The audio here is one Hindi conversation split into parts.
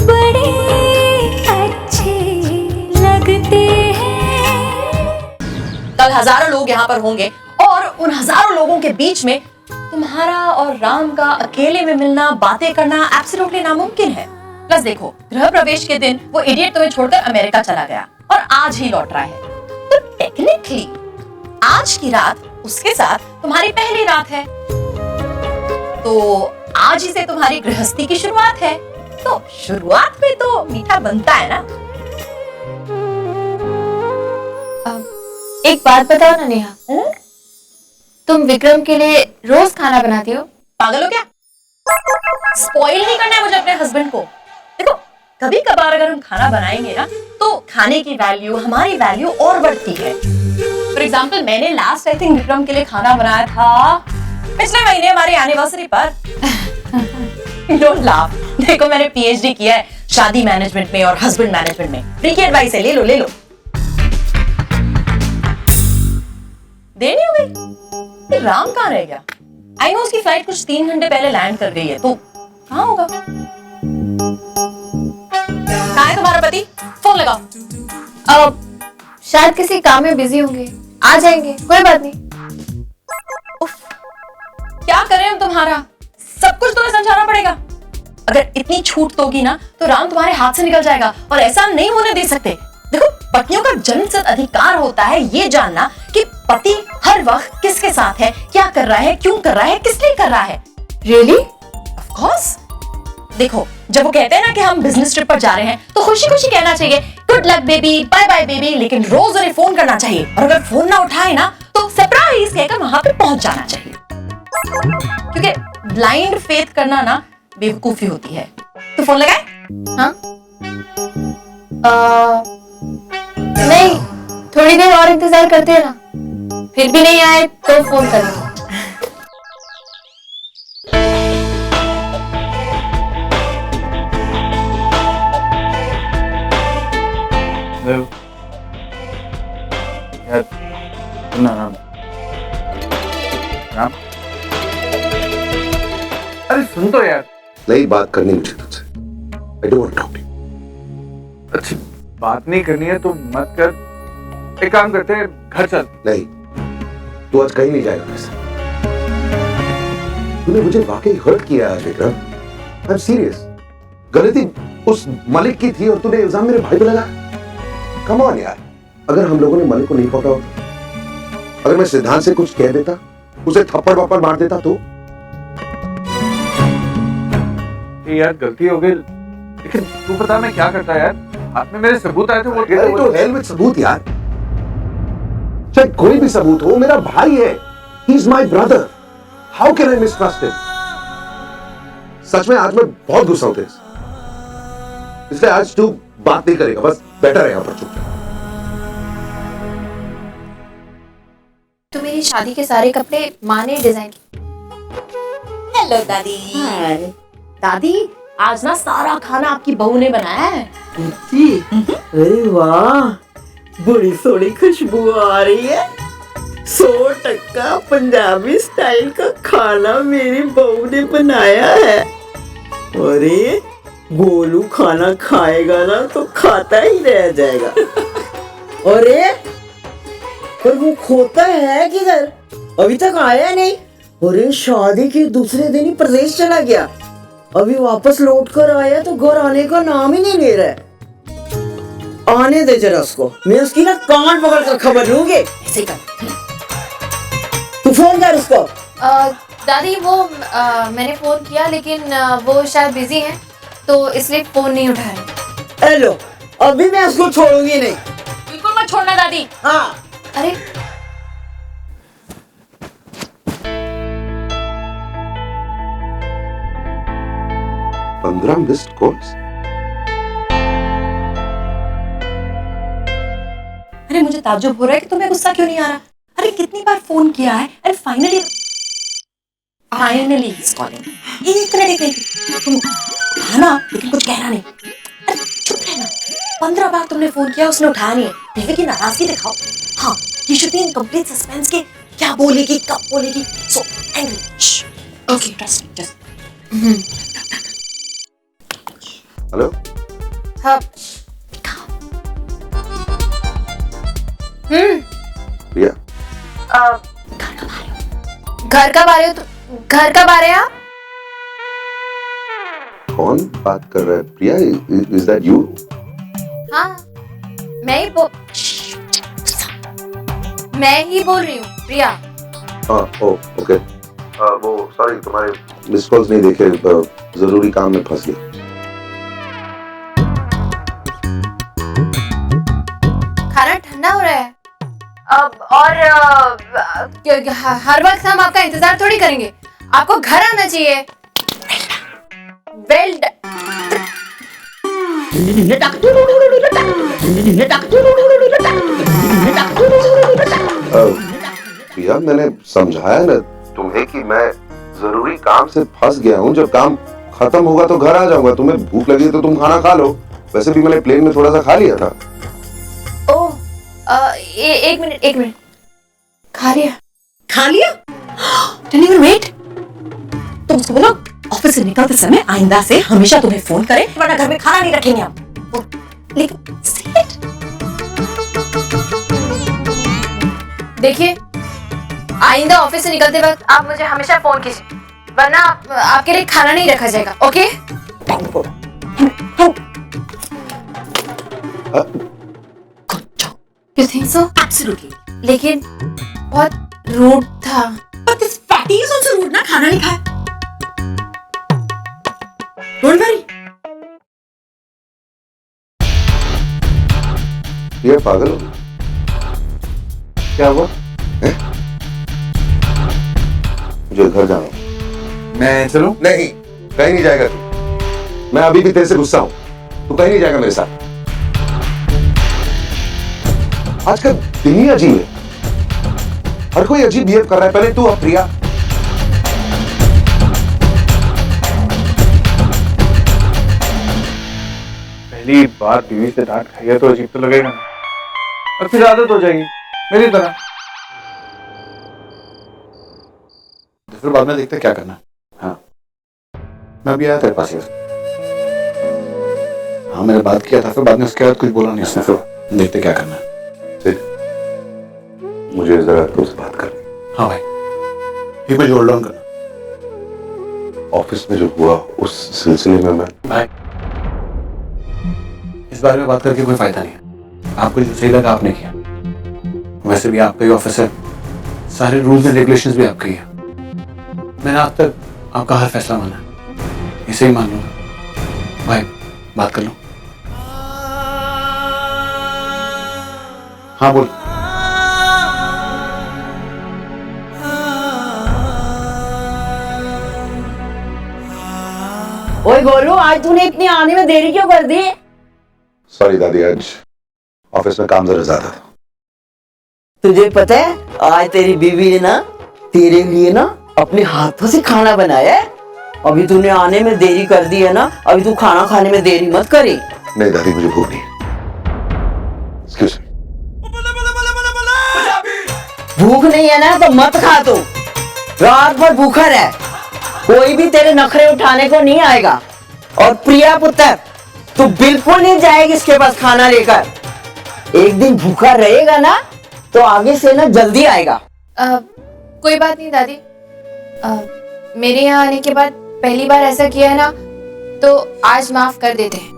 बड़े अच्छे लगते हैं। कल हजारों लोग यहाँ पर होंगे और उन हजारों लोगों के बीच में तुम्हारा और राम का अकेले में मिलना, बातें करना एब्सोल्युटली नामुमकिन है। प्लस देखो, गृह प्रवेश के दिन वो इडियट तुम्हें छोड़कर अमेरिका चला गया और आज ही लौट रहा है, तो टेक्निकली आज की रात उसके साथ तुम्हारी पहली रात है, तो आज ही से तुम्हारी गृहस्थी की शुरुआत है। तो शुरुआत में तो मीठा बनता है ना। एक बात बताओ ना नेहा, तुम विक्रम के लिए रोज खाना बनाती हो? पागल हो क्या? स्पॉइल नहीं करना है मुझे अपने हस्बैंड को। देखो, कभी कभार अगर हम खाना बनाएंगे ना तो खाने की वैल्यू, हमारी वैल्यू और बढ़ती है। फॉर एग्जाम्पल, मैंने लास्ट आई थिंक विक्रम के लिए खाना बनाया था पिछले महीने हमारी एनिवर्सरी पर। Don't laugh. देखो, मैंने पीएचडी किया है शादी मैनेजमेंट में और हस्बैंड मैनेजमेंट में। फ्री की एडवाइस है, ले लो ले लो। देनी हो गई। राम कहाँ रह गया? आई नो उसकी फ्लाइट कुछ 3 घंटे पहले लैंड कर गई है, तो कहाँ होगा? कहाँ है तुम्हारा पति? फोन लगाओ। शायद किसी काम में बिजी होंगे, आ जाएंगे, कोई बात नहीं। क्या करें हम तुम्हारा? सब कुछ तुम्हें समझाना पड़ेगा। अगर इतनी छूट दोगी ना तो राम तुम्हारे हाथ से निकल जाएगा और ऐसा नहीं होने दे सकते। देखो, पत्नियों का जन्मसिद्ध अधिकार होता है ये जानना कि पति हर वक्त किसके साथ है, क्या कर रहा है, क्यों कर रहा है, किस लिए कर रहा है। रियली? Of course. देखो, जब वो कहते हैं ना कि हम बिजनेस ट्रिप पर जा रहे हैं तो खुशी खुशी कहना चाहिए good luck baby, bye bye baby, लेकिन रोज उन्हें फोन करना चाहिए और अगर फोन ना उठाए ना तो सरप्राइज कहकर वहां पे पहुंच जाना चाहिए। क्योंकि ब्लाइंड फेथ करना ना बेवकूफी होती है। तो फोन लगाए? हाँ? नहीं, थोड़ी देर और इंतजार करते हैं ना, फिर भी नहीं आए तो फोन करेंगे। यार सुनना राम, राम, अरे सुन तो यार। नई बात करनी मुझे तुझसे। I don't want to talk to you. अच्छी बात नहीं करनी है तो मत कर। एक काम करते हैं, घर चल। नहीं, तू आज कहीं नहीं जाएगा मेरे साथ। तूने मुझे वाकई हर्ट किया आज विक्रम। I am serious. गलती उस मलिक की थी और तूने इल्जाम मेरे भाई पे लगाया। कम ऑन यार, अगर हम लोगों ने मलिक को नहीं पकड़ा होता, अगर मैं सिद्धांत से कुछ कह देता, उसे थप्पड़ वप्पड़ मार देता तो यार गलती हो गई, लेकिन तू पता मैं क्या करता यार? हाथ में मेरे सबूत आए थे। वो तो हेल विद सबूत यार। चाहे कोई भी सबूत हो, मेरा भाई है। He is my brother. How can I mistrust him? सच में आज मैं बहुत गुस्सा हूं तेरे से, इसलिए आज तू बात नहीं करेगा, बस बैठा रहे यहां पर चुपचाप। तो मेरी शादी के सारे कपड़े माँ ने डिजाइन किए। हेलो दादी। दादी, आज ना सारा खाना आपकी बहू ने बनाया है। अरे वाह, बड़ी सोनी खुशबू आ रही है। 100% पंजाबी स्टाइल का खाना मेरी बहू ने बनाया है। अरे गोलू खाना खाएगा ना तो खाता ही रह जाएगा। अरे पर वो खोता है किधर? अभी तक आया नहीं। अरे शादी के दूसरे दिन ही प्रदेश चला गया, अभी वापस लौट कर आया तो घर आने का नाम ही नहीं ले रहा है। आने दे जरा उसको, मैं उसकी ना कान पकड़ कर खबर लूंगी। ऐसे कर, तू फोन कर उसको। दादी वो मैंने फोन किया लेकिन वो शायद बिजी हैं तो इसलिए फोन नहीं उठा रहे। हेलो, अभी मैं उसको छोड़ूंगी नहीं। बिल्कुल मत छोड़ना दादी। हाँ। अरे 15 मिस्ड कॉल्स। अरे मुझे ताज्जुब हो रहा है कि तुम्हें गुस्सा क्यों नहीं आ रहा। अरे कितनी बार फोन किया है, अरे फाइनली इज कॉलिंग। एक मिनट, तुम उठाना लेकिन कुछ कहना नहीं। अरे चुप रहना। 15 बार तुमने फोन किया, उसने उठाया नहीं है। बीवी की नाराजगी दिखाओ। हाँ, you should be in complete suspense के क्या बोलेगी, कब बोलेगी। So angry. Okay, trust me, just hello हाँ। प्रिया, घर कब आ रहे हो? तो घर कब आ रहे हैं आप? कौन बात कर रहा है? प्रिया, इज दैट यू? हाँ, मैं ही बोल रही हूँ, प्रिया। हाँ, ओके। वो सॉरी, तुम्हारे मिस कॉल्स नहीं देखे, जरूरी काम में फंस गया। खाना ठंडा हो रहा है और हर वक्त हम आपका इंतजार थोड़ी करेंगे, आपको घर आना चाहिए। वेल प्रिया, मैंने समझाया ना तुम्हें कि मैं जरूरी काम से फंस गया हूँ। जब काम खत्म होगा तो घर आ जाऊंगा। तुम्हें भूख लगी तो तुम खाना खा लो। वैसे भी मैंने प्लेन में थोड़ा सा खा लिया था। एक मिनट। खा लिया? Didn't even wait. तुम उसको बोलो ऑफिस से निकलते समय आइंदा से हमेशा तुम्हें फोन करे, वरना घर में खाना नहीं रखेंगे हम। लेकिन देखिए, आइंदा ऑफिस से निकलते वक्त आप मुझे हमेशा फोन कीजिए, वरना आपके लिए खाना नहीं रखा जाएगा। Okay? You think so? Absolutely. लेकिन बहुत रूड था। But this fatty is also rude ना, खाना नहीं खाया। Don't worry. ये पागल हो गई? क्या हुआ? मुझे घर जाना। मैं चलूं? नहीं, कहीं नहीं जाएगा तू। मैं अभी भी तेरे से गुस्सा हूं। तू कहीं नहीं जाएगा मेरे साथ। आज का दिन ही अजीब है। हर कोई अजीब बिहेव कर रहा है। पहले तू, अब प्रिया। पहली बार बीवी से डांट खाई तो अजीब तो लगेगा ना, और फिर आदत हो जाएगी मेरी तरह। फिर बाद में देखते क्या करना। हाँ, मैं अभी आया तेरे पास। हाँ, मैंने बात किया था, फिर बाद में उसके बाद कुछ बोला नहीं उसने। फिर देखते क्या करना। मुझे जरा तुझसे बात करनी। हाँ भाई, ये मुझे होल्ड ऑन करना। ऑफिस में जो हुआ उस सिलसिले में मैं भाई, इस बारे में बात करके कोई फायदा नहीं है। आपको जो सही लगा आपने किया। वैसे भी आपका ही ऑफिस है, सारे रूल्स एंड रेगुलेशंस भी आपके ही है। मैंने आज तक आपका हर फैसला माना है, इसे ही मान लूंगा। भाई, बात कर लो। हाँ बोल। ओए गोलू, आज तूने इतनी आने में देरी क्यों कर दी? सॉरी दादी, आज ऑफिस में काम जरा ज्यादा था। तुझे पता है, आज तेरी बीवी ने ना तेरे लिए ना अपने हाथों से खाना बनाया है। अभी तूने आने में देरी कर दी है ना, अभी तू खाना खाने में देरी मत करी। नहीं दादी, मुझे भूख नहीं है। Excuse me. भूख नहीं है ना तो मत खा तू। रात भर भूखा रह, कोई भी तेरे नखरे उठाने को नहीं आएगा। और प्रिया पुत्र, तू बिल्कुल नहीं जाएगी इसके पास खाना लेकर। एक दिन भूखा रहेगा ना तो आगे से ना जल्दी आएगा। कोई बात नहीं दादी, मेरे यहाँ आने के बाद पहली बार ऐसा किया है ना, तो आज माफ कर देते हैं।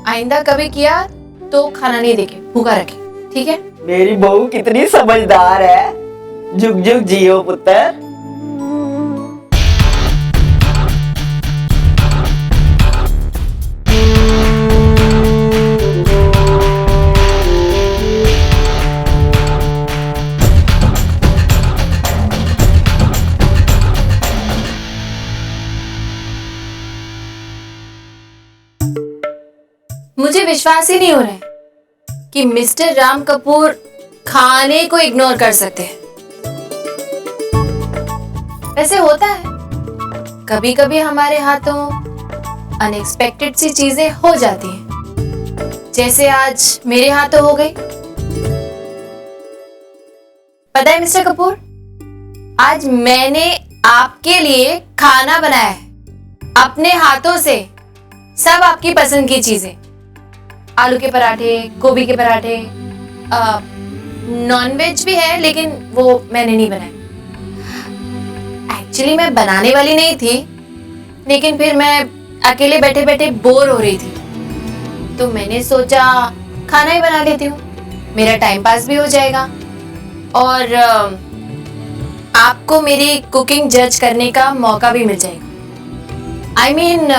आइंदा कभी किया तो खाना नहीं देके भूखा रखे, ठीक है? मेरी बहू कितनी समझदार है। जुग जुग जियो पुत्र। मुझे विश्वास ही नहीं हो रहा है कि मिस्टर राम कपूर खाने को इग्नोर कर सकते हैं। वैसे होता है, कभी कभी हमारे हाथों अनएक्सपेक्टेड सी चीजें हो जाती हैं, जैसे आज मेरे हाथों हो गई। पता है मिस्टर कपूर, आज मैंने आपके लिए खाना बनाया है अपने हाथों से, सब आपकी पसंद की चीजें, आलू के पराठे, गोभी के पराठे, नॉन वेज भी है लेकिन वो मैंने नहीं बनाया। एक्चुअली मैं बनाने वाली नहीं थी, लेकिन फिर मैं अकेले बैठे बैठे बोर हो रही थी, तो मैंने सोचा खाना ही बना लेती हूँ, मेरा टाइम पास भी हो जाएगा और आपको मेरी कुकिंग जज करने का मौका भी मिल जाएगा। I mean,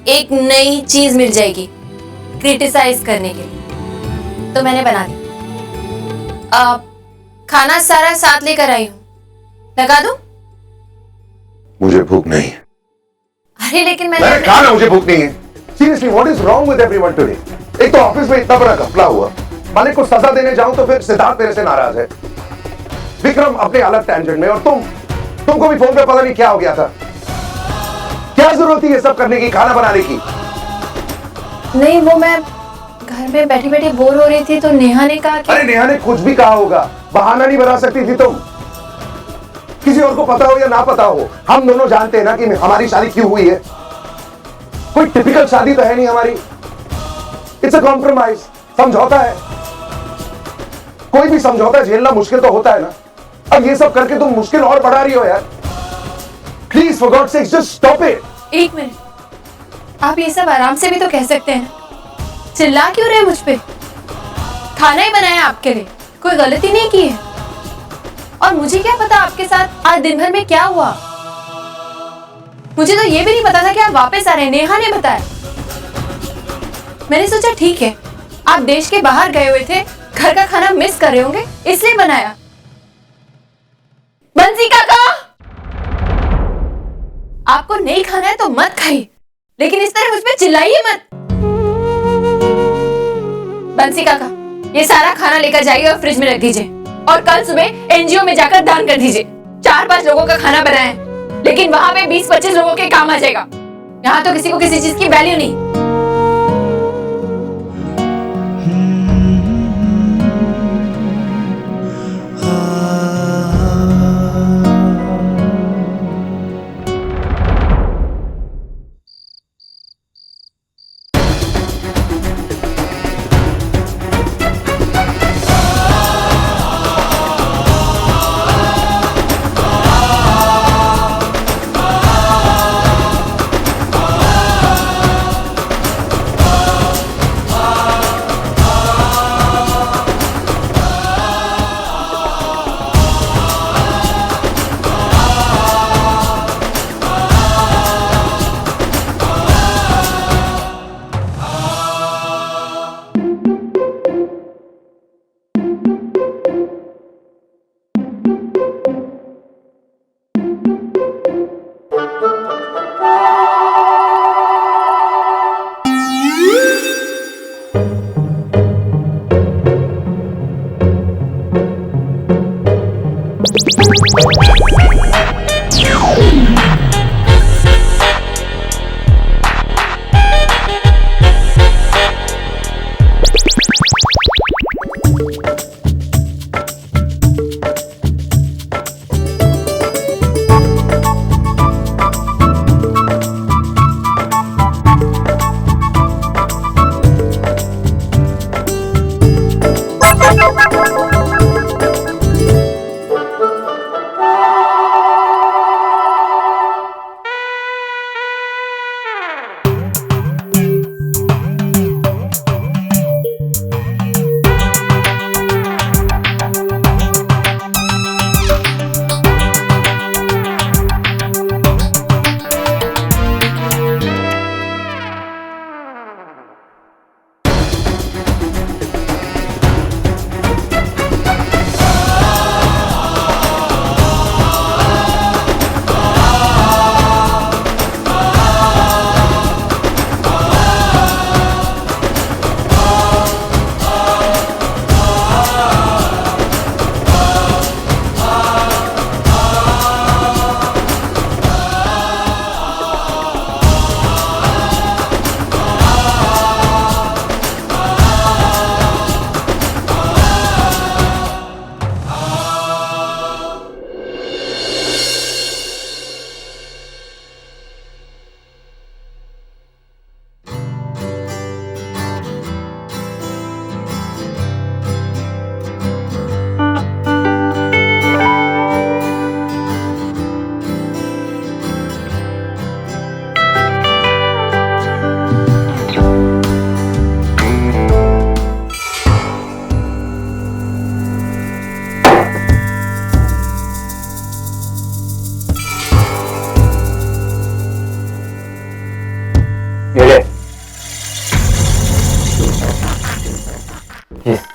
एक नई चीज मिल जाएगी क्रिटिसाइज करने के लिए, तो मैंने बना दी। खाना सारा साथ लेकर आई हूँ, लगा दूं? मुझे भूख नहीं है। अरे लेकिन मैंने मैंने कहा ना मुझे भूख नहीं है। Seriously what is wrong with everyone today? एक तो ऑफिस में इतना बड़ा घपला हुआ, मालिक को सजा देने जाऊं तो फिर सिद्धार्थ मेरे से नाराज है, विक्रम अपने अलग टेंशन में, और तुमको भी फोन पे पता नहीं क्या हो गया था। क्या जरूरत थी ये सब करने की, खाना बनाने की? नहीं, वो मैं घर में बैठी बैठी बोर हो रही थी तो नेहा ने कहा कि अरे नेहा ने कुछ भी कहा होगा, बहाना नहीं बना सकती थी तुम? किसी और को पता हो या ना पता हो, हम दोनों जानते हैं ना कि हमारी शादी क्यों हुई है। कोई टिपिकल शादी तो है नहीं हमारी, इट्स अ कॉम्प्रोमाइज, समझौता है। कोई भी समझौता झेलना मुश्किल तो होता है ना, अब ये सब करके तुम मुश्किल और बढ़ा रही हो यार। Please for God sex just stop it. एक मिनट, आप ये सब आराम से भी तो कह सकते हैं, चिल्ला क्यों रहे मुझ पे? खाना ही बनाया आपके लिए, कोई गलती नहीं की है। और मुझे क्या पता आपके साथ आज दिन भर में क्या हुआ, मुझे तो ये भी नहीं पता था कि आप वापस आ रहे हैं, नेहा ने बताया। मैंने सोचा ठीक है, आप देश के बाहर गए हुए थे, घर का खाना मिस कर रहे होंगे, इसलिए बनाया। बंसी काका, आपको नहीं खाना है तो मत खाइए, लेकिन इस तरह मुझ पे चिल्लाइए मत। बंसी काका, ये सारा खाना लेकर जाइए और फ्रिज में रख दीजिए, और कल सुबह एनजीओ में जाकर दान कर दीजिए। 4-5 लोगों का खाना बनाया है, लेकिन वहां पे 20-25 लोगों के काम आ जाएगा। यहाँ तो किसी को किसी चीज की वैल्यू नहीं।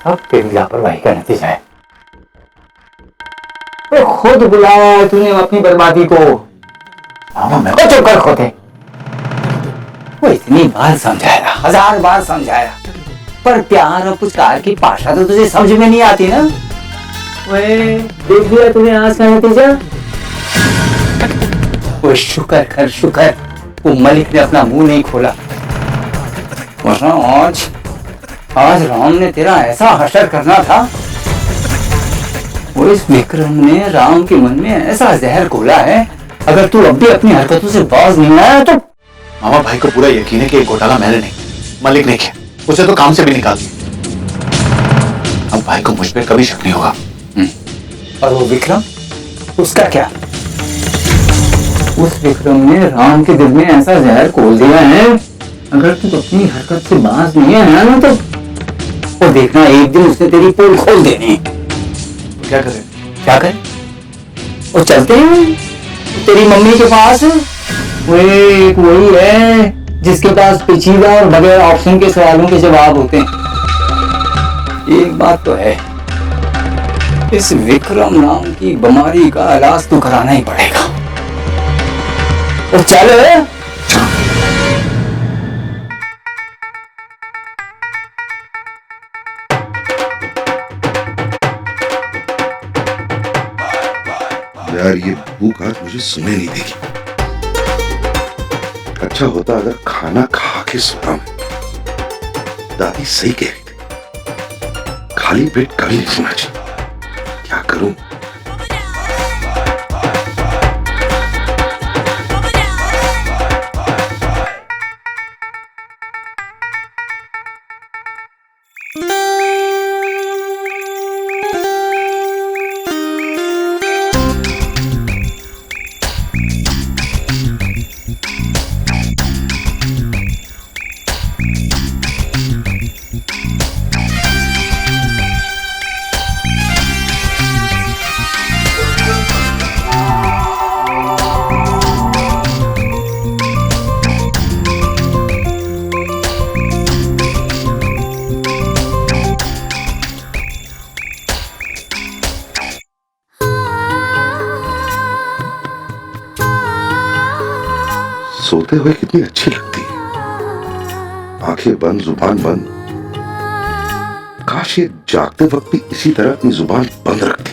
अब तेरी लापरवाही का नतीजा है। खुद बुलाया है तूने अपनी बर्बादी को। मामा मैं को चुप कर खोते। वो इतनी बार समझाया, 1000 बार समझाया, पर प्यार और पुचकार की भाषा तो तुझे समझ में नहीं आती ना। वे देख लिया तूने आज का नतीजा। वो शुक्र कर शुक्र वो मलिक ने अपना मुंह नहीं खोला, वरना आज राम ने तेरा ऐसा हशर करना था। वो इस विक्रम ने राम के मन में ऐसा जहर घोला है, अगर तू अब भी अपनी हरकतों से बाज नहीं आया तो। मामा भाई को पूरा यकीन है कि ये घोटाला मैंने नहीं, मलिक ने किया। उसे तो काम से भी निकाल दिया। अब भाई को मुझ पे कभी शक नहीं होगा। और वो विक्रम, उसका क्या? उस विक्रम ने राम के दिल में ऐसा जहर घोल दिया है, अगर तू अपनी हरकत से बाज नहीं आया ना तो वो देखना एक दिन उसने तेरी पोल खोल देनी। क्या करे? क्या करे? वो चलते हैं तेरी मम्मी के पास। वो एक वही है जिसके पास पेचीदा और बगैर ऑप्शन के सवालों के जवाब होते हैं। एक बात तो है, इस विक्रम नाम की बीमारी का इलाज तो कराना ही पड़ेगा। तो चल। यार ये भूख आज मुझे सुने नहीं देगी। अच्छा होता अगर खाना खा के सोता मैं। दादी सही कह रही थी, खाली पेट कभी नहीं सोना चाहिए। क्या करूं? सोते हुए कितनी अच्छी लगती है, आंखें बंद जुबान बंद। काश ये जागते वक्त भी इसी तरह अपनी जुबान बंद रखती।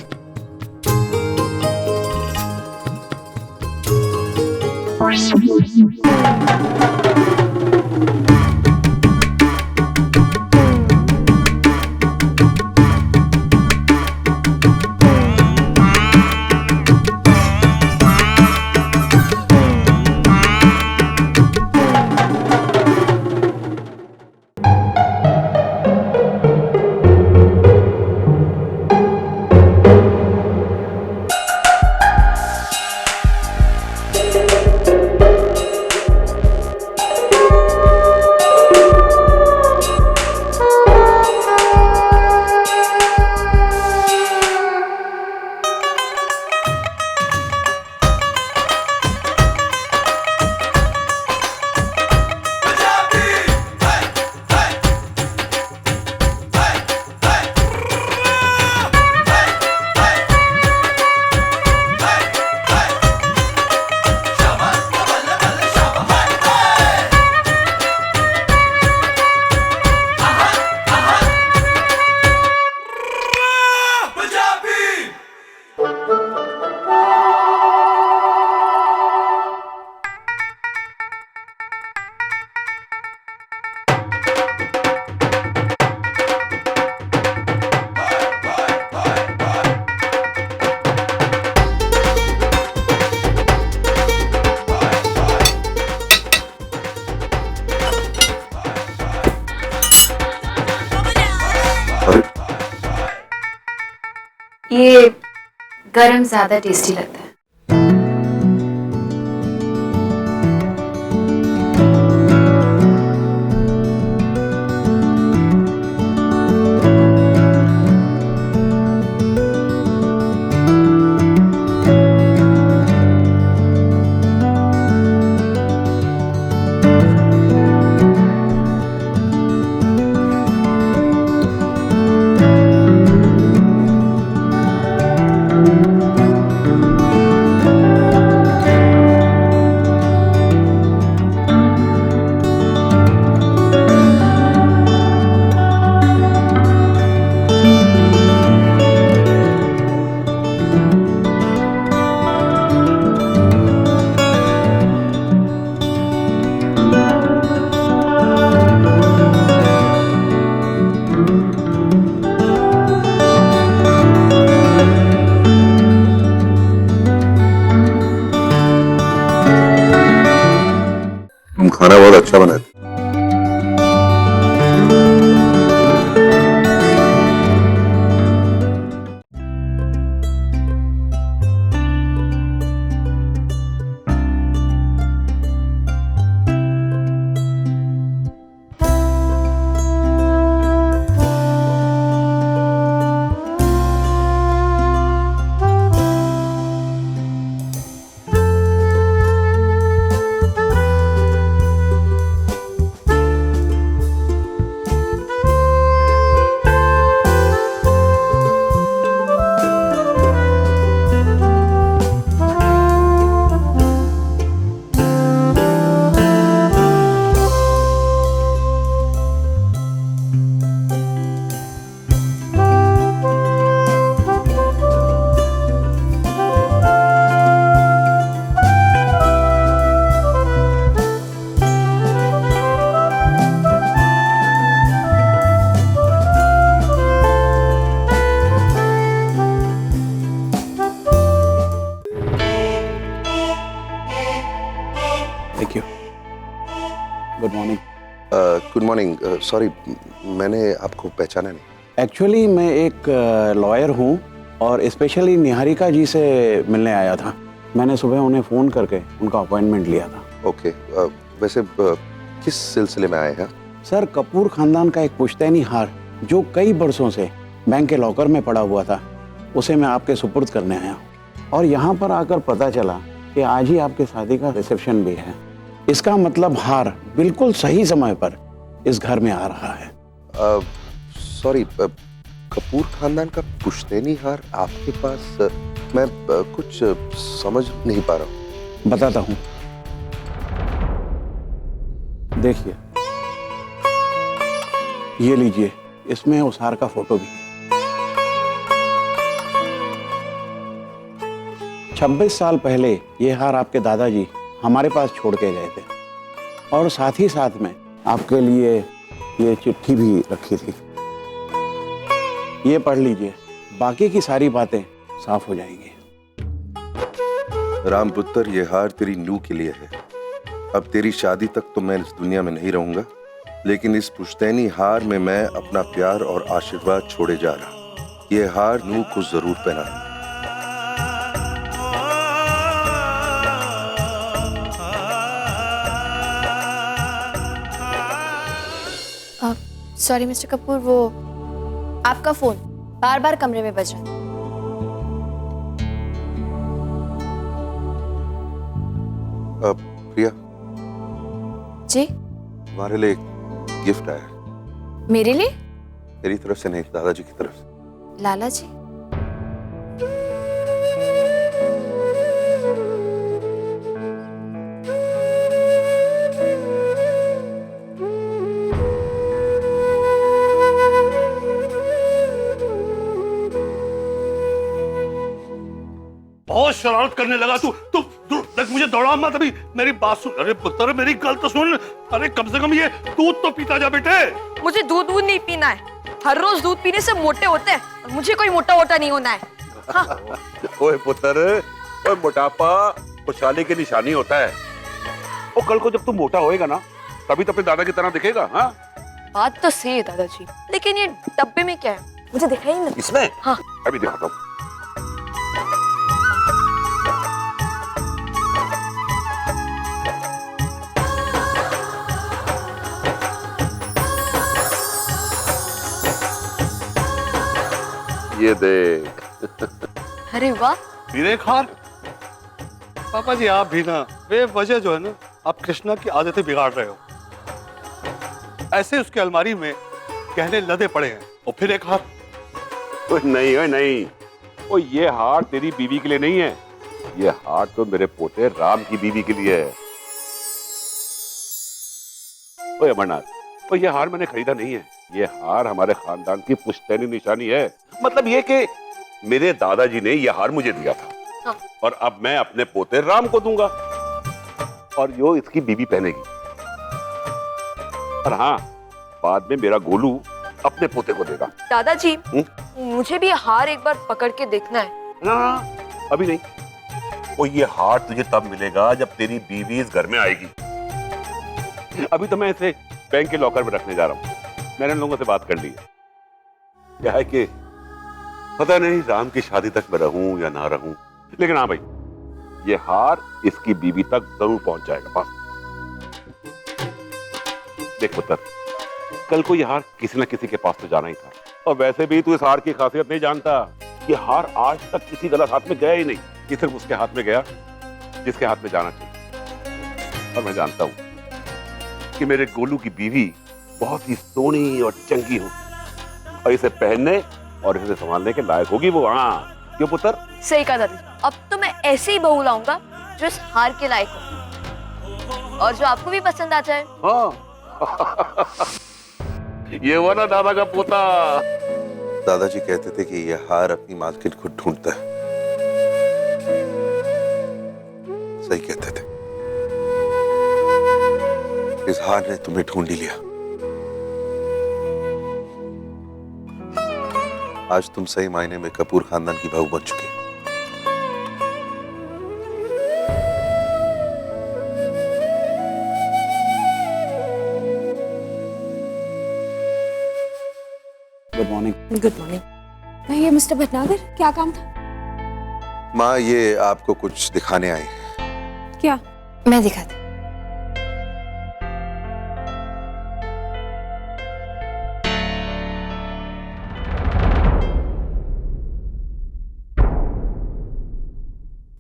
ये गरम ज्यादा टेस्टी लगता है। नाश्ता बनाए थे। Thank you. Good morning. Good morning. Sorry, मैंने आपको पहचाना नहीं। एक्चुअली मैं एक लॉयर हूँ और स्पेशली निहारिका जी से मिलने आया था। मैंने सुबह उन्हें फ़ोन करके उनका अपॉइंटमेंट लिया था। ओके, वैसे किस सिलसिले में आए हैं? सर, कपूर खानदान का एक पुश्तैनी हार जो कई बरसों से बैंक के लॉकर में पड़ा हुआ था, उसे मैं आपके सुपुर्द करने आया हूँ। और यहाँ पर आकर पता चला कि आज ही आपके शादी का रिसेप्शन भी है। इसका मतलब हार बिल्कुल सही समय पर इस घर में आ रहा है। सॉरी, कपूर खानदान का पुश्तैनी हार आपके पास? मैं कुछ समझ नहीं पा रहा हूँ। बताता हूँ, देखिए, ये लीजिए, इसमें उस हार का फोटो भी है। 26 साल पहले ये हार आपके दादाजी हमारे पास छोड़ के गए थे और साथ ही साथ में आपके लिए ये चिट्ठी भी रखी थी। ये पढ़ लीजिए, बाकी की सारी बातें साफ हो जाएंगी। राम पुत्र, ये हार तेरी नूह के लिए है। अब तेरी शादी तक तो मैं इस दुनिया में नहीं रहूंगा, लेकिन इस पुश्तैनी हार में मैं अपना प्यार और आशीर्वाद छोड़े जा रहा। ये हार नूह को जरूर पहनाना। सॉरी मिस्टर कपूर, वो आपका फोन बार बार कमरे में बज रहा है। प्रिया, जी, तुम्हारे लिए एक गिफ्ट आया है। मेरे लिए? मेरी तरफ से नहीं, दादाजी की तरफ से। लाला जी? बहुत शरारत करने लगा तू। देख, मुझे दौड़ा मत अभी। मेरी बात सुन। अरे पुत्र, मेरी गल तो सुन। अरे कम से कम ये दूध तो पीता जा बेटे। मुझे दूध नहीं पीना है। हर रोज दूध पीने से मोटे होते हैं और मुझे कोई मोटा वोटा नहीं होना है। हाँ। ओए पुत्र, ओए, मोटापा खुशहाली की निशानी होता है। और कल को जब तू मोटा होएगा ना, तभी तो अपने दादा की तरह दिखेगा। हाँ, बात तो सही है दादाजी, लेकिन ये डब्बे में क्या है मुझे दिखाई नहीं। इसमें? हाँ, अभी दिखाता हूँ। ये देख। अरे वाह, मेरे खार। पापा जी, आप भी ना बेवजह जो है ना, आप कृष्णा की आदतें बिगाड़ रहे हो। ऐसे उसके अलमारी में गहने लदे पड़े हैं और फिर एक हार। ओए नहीं, ओए नहीं, ओ ये हार तेरी बीवी के लिए नहीं है। ये हार तो मेरे पोते राम की बीवी के लिए है। ओए अमरनाथ, तो ये हार मैंने खरीदा नहीं है। ये हार हमारे खानदान की पुश्तैनी निशानी है। मतलब ये कि मेरे दादाजी ने ये हार मुझे दिया था। हाँ। और अब मैं अपने पोते राम को दूंगा और यो इसकी बीवी पहनेगी। और हाँ, बाद में मेरा गोलू अपने पोते को देगा। दादाजी, मुझे भी हार एक बार पकड़ के देखना है। ना, अभी नहीं। वो ये हार तुझे तब मिलेगा जब तेरी बीवी इस घर में आएगी। अभी तो मैं इसे बैंक के लॉकर में रखने जा रहा हूँ। मैंने लोगों से बात कर ली है। क्या है कि पता नहीं राम की शादी तक मैं रहूं या ना रहूं, लेकिन हाँ भाई, ये हार इसकी बीवी तक जरूर पहुंच जाएगा। बस देख पुत्र, कल को ये हार किसी न किसी के पास तो जाना ही था, और वैसे भी तू इस हार की खासियत नहीं जानता। ये हार आज तक किसी गलत हाथ में गया ही नहीं। ये सिर्फ उसके हाथ में गया जिसके हाथ में जाना चाहिए। और मैं जानता हूं कि मेरे गोलू की बीवी बहुत ही सोनी और चंगी हो, और इसे पहनने और इसे संभालने के लायक होगी वो। हाँ क्यों पुत्र? सही कहा दादी, अब तो मैं ऐसे ही बहू लाऊंगा जो इस हार के लायक हो और जो आपको भी पसंद आ जाए। हाँ ये वो ना दादा का पोता। दादाजी कहते थे कि यह हार अपनी मालकिन को ढूंढता है। सही कहते थे। इस हार ने तुम्हें ढूंढ ही लिया। आज तुम सही मायने में कपूर खानदान की बहू बन चुके हो। Good morning. Good morning. कहिए मिस्टर भटनागर, क्या काम था? माँ, ये आपको कुछ दिखाने आए हैं। क्या? मैं दिखाती।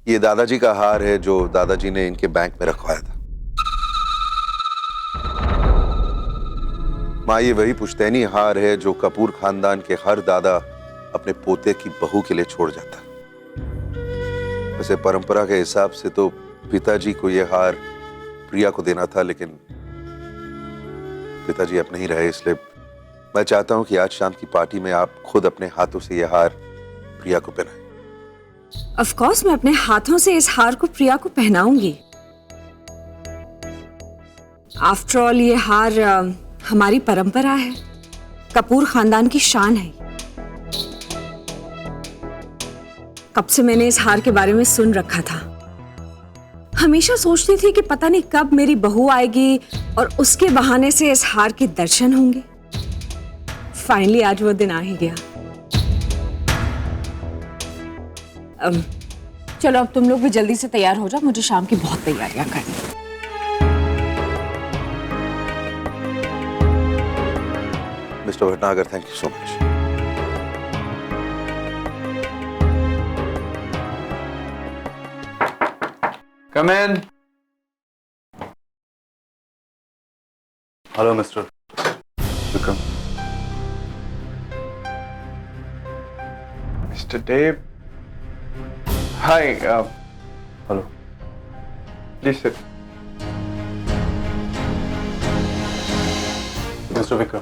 ये दादाजी का हार है जो दादाजी ने इनके बैंक में रखवाया था। माँ, ये वही पुश्तैनी हार है जो कपूर खानदान के हर दादा अपने पोते की बहू के लिए छोड़ जाता। वैसे परंपरा के हिसाब से तो पिताजी को यह हार प्रिया को देना था, लेकिन पिताजी अब नहीं रहे, इसलिए मैं चाहता हूं कि आज शाम की पार्टी में आप खुद अपने हाथों से यह हार प्रिया को पहनाएं। ऑफ कोर्स मैं अपने हाथों से इस हार को प्रिया को पहनाऊंगी। आफ्टर ऑल ये हार हमारी परंपरा है, कपूर खानदान की शान है। कब से मैंने इस हार के बारे में सुन रखा था। हमेशा सोचती थी कि पता नहीं कब मेरी बहू आएगी और उसके बहाने से इस हार के दर्शन होंगे। फाइनली आज वो दिन आ ही गया। चलो अब तुम लोग भी जल्दी से तैयार हो जाओ, मुझे शाम की बहुत तैयारियां करनी है। Mister Bhatnagar, thank you so much. Come in. Hello, Mr. Vikram. Mr. Dave. Hi. Hello. Please sit. Mister Vikram,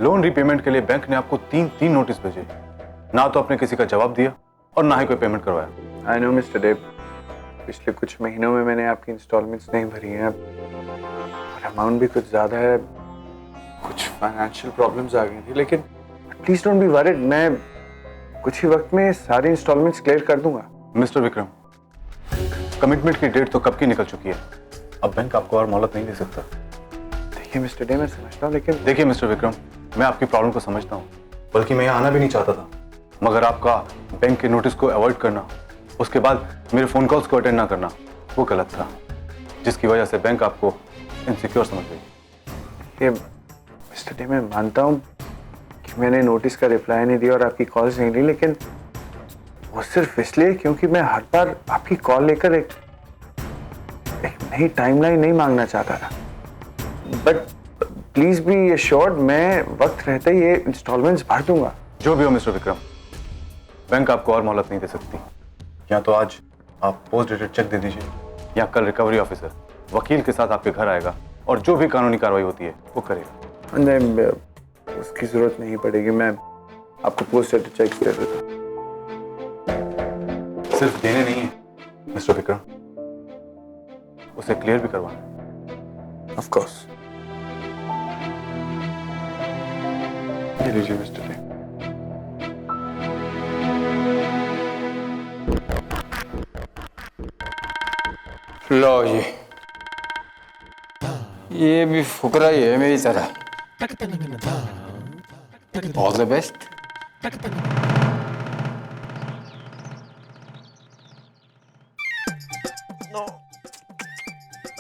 loan repayment के लिए बैंक ने आपको तीन नोटिस भेजे। ना तो आपने किसी का जवाब दिया और ना ही कोई पेमेंट करवाया। I know, Mr. Dave. पिछले कुछ महीनों में मैंने आपकी इंस्टॉलमेंट्स नहीं भरी हैं और अमाउंट भी कुछ ज़्यादा है, कुछ फाइनेंशियल प्रॉब्लम्स आ गई थी, लेकिन प्लीज डोंट बी वरीड, मैं कुछ ही वक्त में सारी इंस्टॉलमेंट्स क्लियर कर दूंगा। मिस्टर विक्रम, कमिटमेंट की डेट तो कब की निकल चुकी है। अब बैंक आपको और मोहलत नहीं दे सकता। देखिए मिस्टर डे, मैं समझता हूँ, लेकिन देखिए मिस्टर विक्रम, मैं आपकी प्रॉब्लम को समझता हूँ, बल्कि मैं यहाँ आना भी नहीं चाहता था, मगर आपका बैंक के नोटिस को अवॉइड करना, उसके बाद मेरे फोन कॉल्स को अटेंड ना करना, वो गलत था, जिसकी वजह से बैंक आपको इनसिक्योर समझ गई। ये मिस्टर डे, मैं मानता हूँ कि मैंने नोटिस का रिप्लाई नहीं दिया और आपकी कॉल्स नहीं ली, लेकिन वो सिर्फ इसलिए क्योंकि मैं हर बार आपकी कॉल लेकर एक नई टाइमलाइन नहीं मांगना चाहता था। बट प्लीज बी एश्योर्ड, मैं वक्त रहते ही ये इंस्टॉलमेंट्स भर दूंगा। जो भी हो मिस्टर विक्रम, बैंक आपको और मोहलत नहीं दे सकती। या तो आज आप पोस्ट डेटेड चेक दे दीजिए, या कल रिकवरी ऑफिसर वकील के साथ आपके घर आएगा और जो भी कानूनी कार्रवाई होती है वो करेगा। नहीं, उसकी जरूरत नहीं पड़ेगी, मैं आपको पोस्ट डेटेड चेक दे देता हूँ। सिर्फ देने नहीं है मिस्टर विक्रम, उसे क्लियर भी करवाना है। Of course. ये लीजिए मिस्टर डे। लो ये भी फुकरा ही है मेरी तरह। All the best.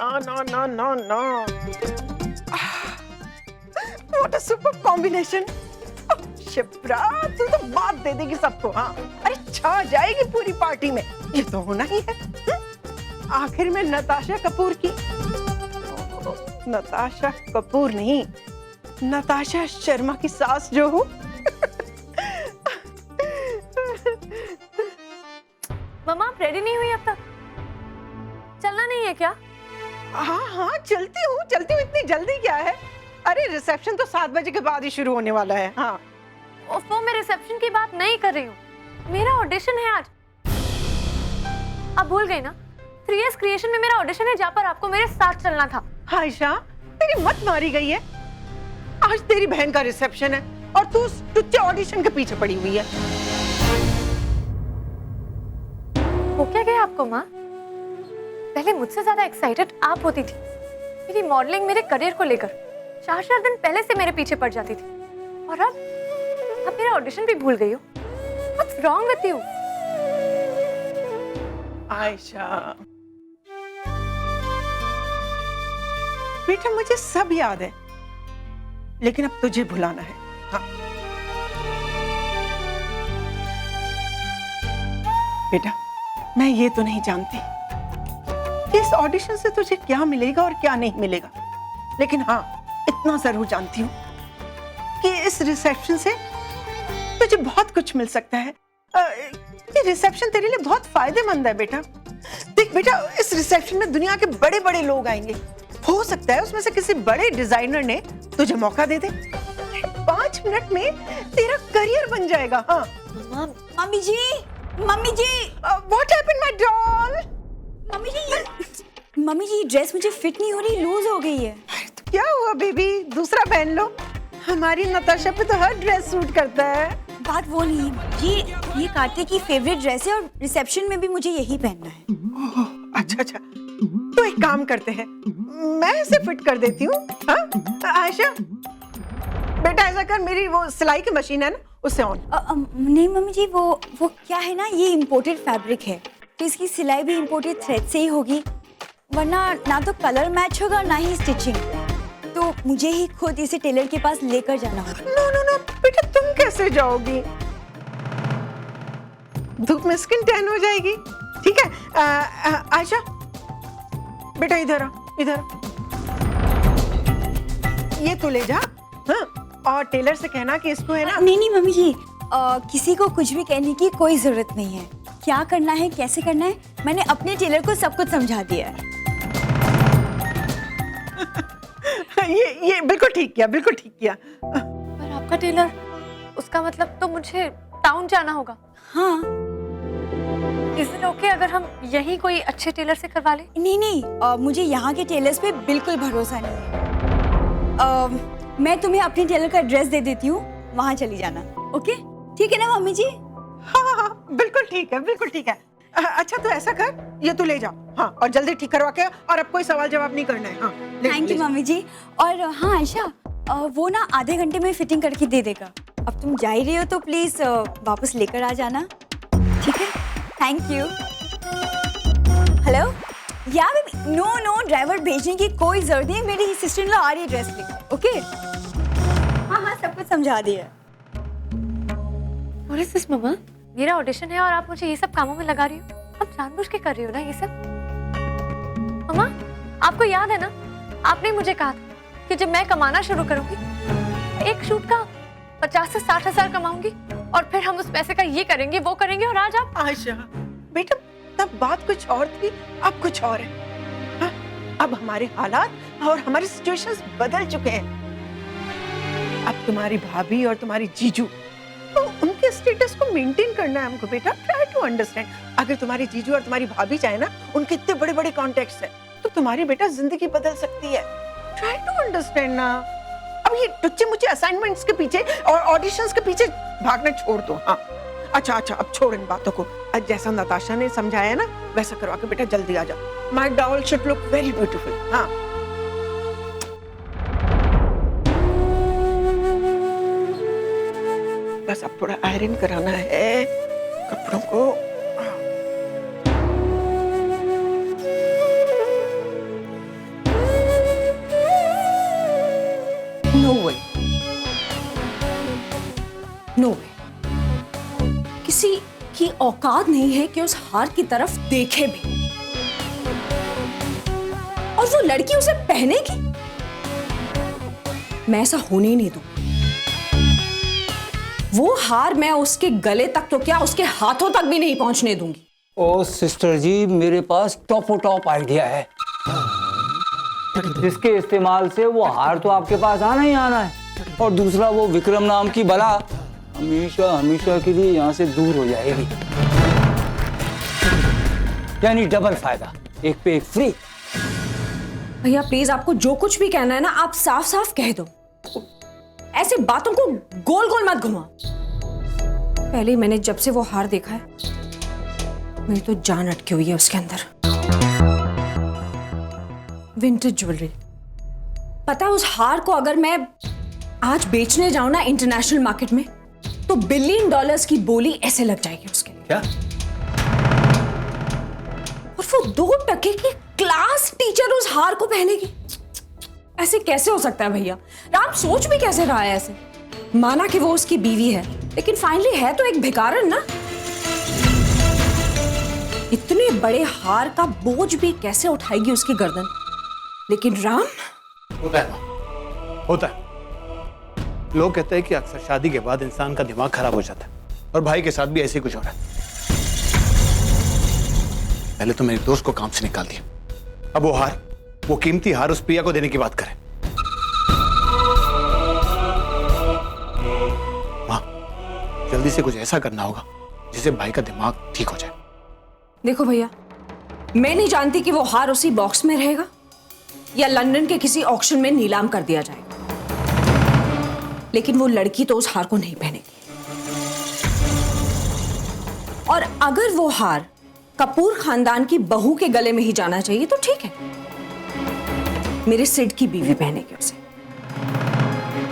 No. No. What a superb combination. Shipra, तू तो बात दे देगी सबको। हाँ, अरे छा जाएगी पूरी पार्टी में। ये तो होना ही है। आखिर में नताशा कपूर की, नताशा कपूर नहीं, नताशा शर्मा की सास जो हूँ। मम्मा आप रेडी नहीं हुई अब तक? चलना नहीं है क्या? हाँ, चलती हूँ। इतनी जल्दी क्या है? अरे रिसेप्शन तो 7 बजे के बाद ही शुरू होने वाला है। हाँ, वो मैं रिसेप्शन की बात नहीं कर रही हूँ, मेरा ऑडिशन है आज। आप भूल गई ना, 3S क्रिएशन में मेरा ऑडिशन है जहाँ पर आपको मेरे साथ चलना था। आयशा, तेरी मत मारी गई है। आज तेरी बहन का रिसेप्शन है और तू उस टुच्चे ऑडिशन के पीछे पड़ी हुई है। हो क्या गया आपको माँ? पहले मुझसे ज्यादा एक्साइटेड आप होती थी मेरी मॉडलिंग, मेरे करियर को लेकर। 4 दिन पहले से मेरे पीछे पड़ जाती थी, और अब मेरा ऑडिशन भी भूल गई हो। What's wrong with you? Ayesha बेटा, मुझे सब याद है, लेकिन अब तुझे भुलाना है। हाँ बेटा, मैं ये तो नहीं जानती कि इस ऑडिशन से तुझे क्या मिलेगा और क्या नहीं मिलेगा, लेकिन हाँ इतना जरूर जानती हूँ कि इस रिसेप्शन से तुझे बहुत कुछ मिल सकता है। ये रिसेप्शन तेरे लिए बहुत फायदेमंद है बेटा। देख बेटा, इस रिसेप्शन में दुनिया के बड़े बड़े लोग आएंगे। हो सकता है उसमें से किसी बड़े डिजाइनर ने तुझे मौका दे दे। 5 मिनट में तेरा करियर बन जाएगा। हाँ mummy ji, what happened my doll? Mummy ji dress मुझे फिट नहीं हो रही, लूज हो गई है। तो क्या हुआ बेबी, दूसरा पहन लो। हमारी नताशा पे तो हर ड्रेस सूट करता है। बात वो नहीं है जी, ये कार्तिक की फेवरेट ड्रेस है और रिसेप्शन में भी मुझे यही पहनना है। अच्छा, तो एक काम करते हैं, मैं इसे फिट कर देती हूँ। हाँ आयशा बेटा, ऐसा कर, मेरी वो सिलाई की मशीन है ना, उससे ऑन। नहीं मम्मी जी, वो क्या है ना, ये इम्पोर्टेड फैब्रिक है तो इसकी सिलाई भी इम्पोर्टेड थ्रेड से ही होगी, वरना ना तो कलर मैच होगा ना ही स्टिचिंग। तो मुझे ही खुद इसे टेलर के पास लेकर जाना होगा। नो बेटा, तुम कैसे जाओगी? धूप में स्किन टैन हो जाएगी। ठीक है आयशा बेटा, इधर आ। ये तो ले जा। हाँ, और टेलर से कहना कि इसको है ना। नहीं मम्मी जी, किसी को कुछ भी कहने की कोई जरूरत नहीं है। क्या करना है, कैसे करना है, मैंने अपने टेलर को सब कुछ समझा दिया है। ये बिल्कुल ठीक किया। पर आपका टेलर, उसका मतलब तो मुझे टाउन जाना होगा। हाँ, इज इट ओके अगर हम यहीं कोई अच्छे टेलर से करवा ले? नहीं, मुझे यहाँ के टेलर्स पे बिल्कुल भरोसा नहीं है। मैं तुम्हें अपने टेलर का एड्रेस दे देती हूँ, वहाँ चली जाना। ओके, ठीक है ना मम्मी जी? हाँ, बिल्कुल ठीक है। अच्छा तो ऐसा कर, ये तू ले जा। हाँ, और जल्दी ठीक करवा के, और अब कोई सवाल जवाब नहीं करना है। हाँ, थैंक यू मम्मी जी। और हाँ आयशा, वो ना आधे घंटे में फिटिंग करके दे देगा। अब तुम जा ही रही हो तो प्लीज वापस लेकर आ जाना, ठीक है? Thank you. हेलो यार, नो ड्राइवर भेजने की कोई जरूरत नहीं है, मेरी सिस्टर इन लॉ आ रही है ड्रेस लेकर। ओके, हाँ सब कुछ समझा दिया। और इस मम्मा, मेरा ऑडिशन है और आप मुझे ये सब कामों में लगा रही हो। आप जानबूझ के कर रही हो ना ये सब? मम्मा, आपको याद है ना, आपने मुझे कहा था कि जब मैं कमाना शुरू करूंगी, एक शूट का 50 से 60 हजार कमाऊंगी और फिर हम उस पैसे का ये करेंगे वो करेंगे। और आज आप? आयशा बेटा, तब बात कुछ और थी, अब कुछ और है। हाँ? अब हमारे हालात और हमारी सिचुएशंस बदल चुके हैं। अब तुम्हारी भाभी और तुम्हारी जीजू, तो उनके स्टेटस को मेंटेन करना है हमको बेटा। Try to understand. अगर तुम्हारी जीजू और तुम्हारी भाभी चाहे ना, उनके इतने बड़े बड़े कॉन्टेक्ट्स हैं, तो तुम्हारी बेटा जिंदगी बदल सकती है। ट्राई टू अंडरस्टैंड ना। अब ये टुच्चे मुच्चे असाइनमेंट्स के पीछे और ऑडिशंस के पीछे भागना छोड़ दो। हाँ अच्छा, अब छोड़ इन बातों को। आज जैसा नताशा ने समझाया ना, वैसा करवा के बेटा जल्दी आ जाओ। My doll should look very beautiful. हाँ बस अब थोड़ा आयरन कराना है कपड़ों को। नो वे, नो वे। किसी की औकात नहीं है कि उस हार की तरफ देखे भी, और वो लड़की उसे पहनेगी। मैं ऐसा होने ही नहीं दूं। वो हार मैं उसके गले तक तो क्या, उसके हाथों तक भी नहीं पहुंचने दूंगी। ओ सिस्टर जी, मेरे पास टॉप आइडिया है, जिसके इस्तेमाल से वो हार तो आपके पास आना ही आना है, और दूसरा वो विक्रम नाम की बला हमेशा हमेशा के लिए यहाँ से दूर हो जाएगी। यानी डबल फायदा, एक पे एक फ्री। भैया प्लीज, आपको जो कुछ भी कहना है ना, आप साफ साफ कह दो। ऐसे बातों को गोल गोल मत घुमा। पहले मैंने जब से वो हार देखा है, मेरी तो जान अटकी हुई है उसके अंदर। विंटेज ज्वेलरी, पता है उस हार को अगर मैं आज बेचने जाऊं ना इंटरनेशनल मार्केट में, तो $1 बिलियन की बोली ऐसे लग जाएगी उसके लिए। क्या? और वो 2% की क्लास टीचर उस हार को पहनेगी। ऐसे कैसे हो सकता है भैया? राम सोच भी कैसे रहा है ऐसे? माना कि वो उसकी बीवी है, लेकिन फाइनली है तो एक भिखारन ना। इतने बड़े हार का बोझ भी कैसे उठाएगी उसकी गर्दन? लेकिन राम, होता है। लोग कहते हैं कि अक्सर शादी के बाद इंसान का दिमाग खराब हो जाता है, और भाई के साथ भी ऐसे ही कुछ हो रहा है। पहले तो मेरे दोस्त को काम से निकाल दिया, अब वो हार, वो कीमती हार उस प्रिया को देने की बात करे। मां, जल्दी से कुछ ऐसा करना होगा जिससे भाई का दिमाग ठीक हो जाए। देखो भैया, मैं नहीं जानती कि वो हार उसी बॉक्स में रहेगा या लंदन के किसी ऑक्शन में नीलाम कर दिया जाएगा, लेकिन वो लड़की तो उस हार को नहीं पहनेगी। और अगर वो हार कपूर खानदान की बहू के गले में ही जाना चाहिए तो ठीक है, मेरे सिड की बीवी पहनेगी उसे।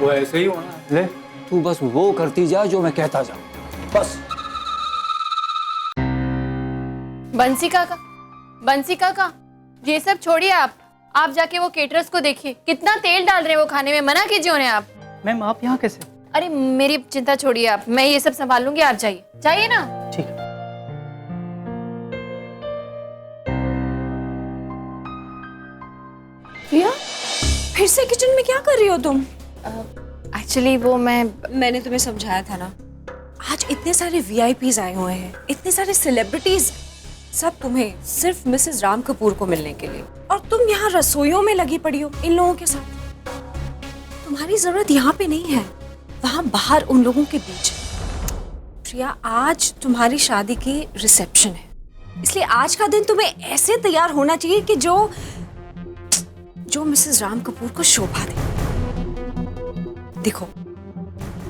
वो ऐसे ही होना है। ले, तू बस वो करती जा जो मैं कहता जाऊं, बस। बंसी काका, ये सब छोड़िए आप जाके वो केटरर्स को देखिए, कितना तेल डाल रहे हैं वो खाने में, मना कीजिए उन्हें आप। मैम आप यहाँ कैसे? अरे मेरी चिंता छोड़िए आप, मैं ये सब संभाल लूंगी, आप जाइए ना। ठीक है। प्रिया, फिर से किचन में क्या कर रही हो तुम? एक्चुअली वो मैंने तुम्हें समझाया था ना, आज इतने सारे VIPs आए हुए हैं, इतने सारे सेलिब्रिटीज, सब तुम्हें सिर्फ मिसेस राम कपूर को मिलने के लिए, और तुम यहाँ रसोइयों में लगी पड़ी हो इन लोगों के साथ। तुम्हारी जरूरत यहाँ पे नहीं है, वहां बाहर उन लोगों के बीच। प्रिया, आज तुम्हारी शादी की रिसेप्शन है, इसलिए आज का दिन तुम्हें ऐसे तैयार होना चाहिए कि जो मिसेस राम कपूर को शोभा दे। देखो,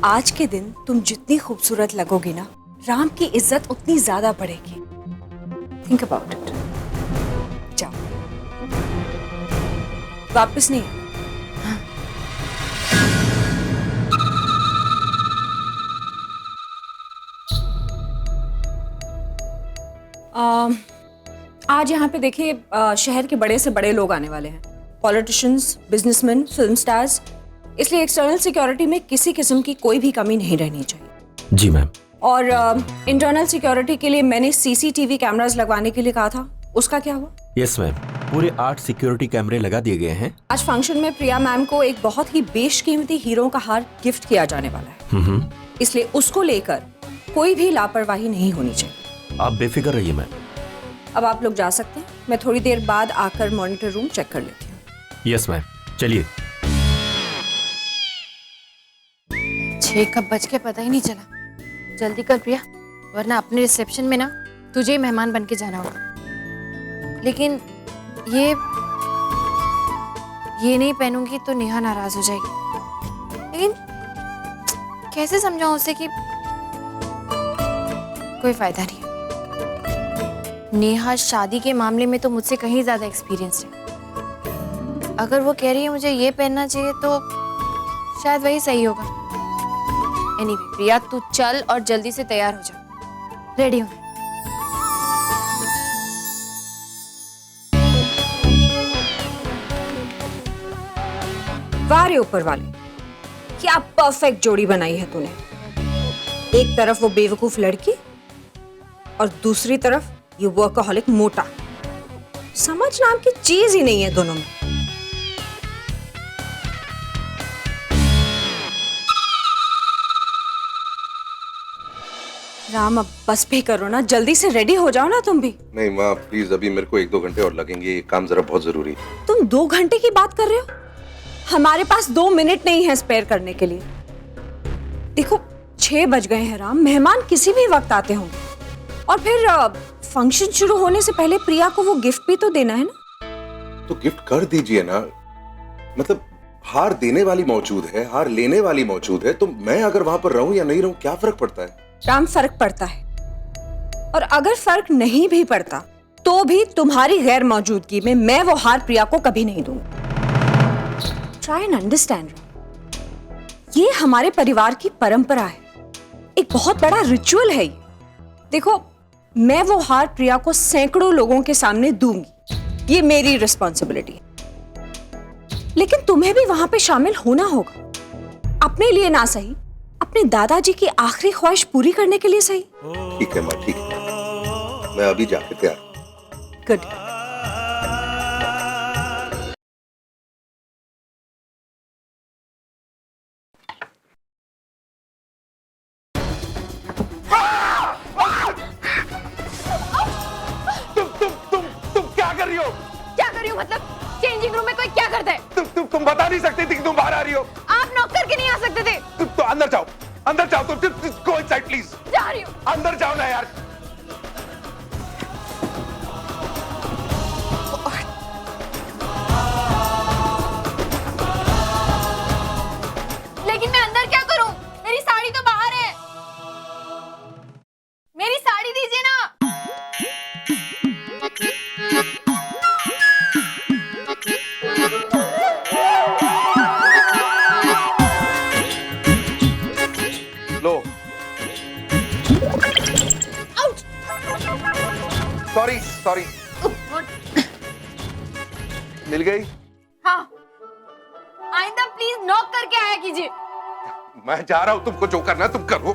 आज के दिन तुम जितनी खूबसूरत लगोगी ना, राम की इज्जत उतनी ज्यादा बढ़ेगी। Think about it. जाओ, वापस नहीं आज यहाँ पे देखिए, शहर के बड़े से बड़े लोग आने वाले हैं, पॉलिटिशियंस, बिजनेसमैन, फिल्म स्टार्स, इसलिए एक्सटर्नल सिक्योरिटी में किसी किस्म की कोई भी कमी नहीं रहनी चाहिए। जी मैम। और इंटरनल सिक्योरिटी के लिए मैंने CCTV कैमरास लगवाने के लिए कहा था, उसका क्या हुआ? यस मैम, पूरे 8 सिक्योरिटी कैमरे लगा दिए गए हैं। आज फंक्शन में प्रिया मैम को एक बहुत ही बेशकीमती हीरो का हार गिफ्ट किया जाने वाला है, इसलिए उसको लेकर कोई भी लापरवाही नहीं होनी चाहिए। आप बेफिक्र रहिए मैम। अब आप लोग जा सकते हैं, मैं थोड़ी देर बाद आकर मॉनिटर रूम चेक कर लेती हूँ। यस मैम, चलिए। 6 कब बज के पता ही नहीं चला। जल्दी कर प्रिया, वरना अपने रिसेप्शन में ना तुझे ही मेहमान बन के जाना होगा। लेकिन ये नहीं पहनूंगी तो नेहा नाराज हो जाएगी। लेकिन कैसे समझाऊं उसे कि कोई फायदा नहीं है। नेहा शादी के मामले में तो मुझसे कहीं ज्यादा एक्सपीरियंस्ड है। अगर वो कह रही है मुझे ये पहनना चाहिए तो शायद वही सही होगा। एनीवे प्रिया तू चल और जल्दी से तैयार हो जा। रेडी हूँ। वाह रे ऊपर वाले, क्या परफेक्ट जोड़ी बनाई है तूने। एक तरफ वो बेवकूफ लड़की और दूसरी तरफ ये वर्कaholic मोटा। समझ नाम की चीज ही नहीं है दोनों में। राम अब बस भी करो ना, जल्दी से रेडी हो जाओ ना तुम भी। नहीं माँ प्लीज, अभी मेरे को 1-2 घंटे और लगेंगे, ये काम जरा बहुत जरूरी है। तुम 2 घंटे की बात कर रहे हो? हमारे पास 2 मिनट नहीं है स्पेयर करने के लिए। देखो 6 बज गए हैं राम, मेहमान किसी भी वक्त आते होंगे। और फिर फंक्शन शुरू होने से पहले प्रिया को वो गिफ्ट भी तो देना है ना। तो गिफ्ट कर दीजिए ना, मतलब हार देने वाली मौजूद है, हार लेने वाली मौजूद है, तो मैं अगर वहां पर रहूं या नहीं रहूं क्या फर्क पड़ता है? राम फर्क पड़ता है, और अगर फर्क नहीं भी पड़ता तो भी तुम्हारी गैर मौजूदगी में मैं वो हार प्रिया को कभी नहीं दूंगी। Try and understand. ये हमारे परिवार की परंपरा है, एक बहुत बड़ा रिचुअल है ये। देखो मैं वो हार प्रिया को सैकड़ों लोगों के सामने दूंगी, ये मेरी रिस्पॉन्सिबिलिटी है। लेकिन तुम्हें भी वहां पे शामिल होना होगा, अपने लिए ना सही, अपने दादाजी की आखिरी ख्वाहिश पूरी करने के लिए सही। ठीक है माँ, ठीक है, मैं अभी जाके तैयार। गुड। तुम क्या कर रही हो? क्या कर रही हूँ मतलब? चेंजिंग रूम में कोई क्या करता है? तुम बता नहीं सकती थी कि तुम बाहर आ रही हो? आप नॉक करके नहीं आ सकते थे। तुम तो अंदर जाओ, अंदर जाओ, तुम गो इनसाइड प्लीज। जा रही हूँ। अंदर जाओ ना यार। लेकिन मैं अंदर क्या करूं? मेरी साड़ी तो बाहर है। मेरी साड़ी दीजिए ना। लो। Sorry sorry. मिल गई? हाँ, आइंदा प्लीज नॉक करके आया कीजिए। मैं जा रहा हूं, तुमको जो करना है तुम करो।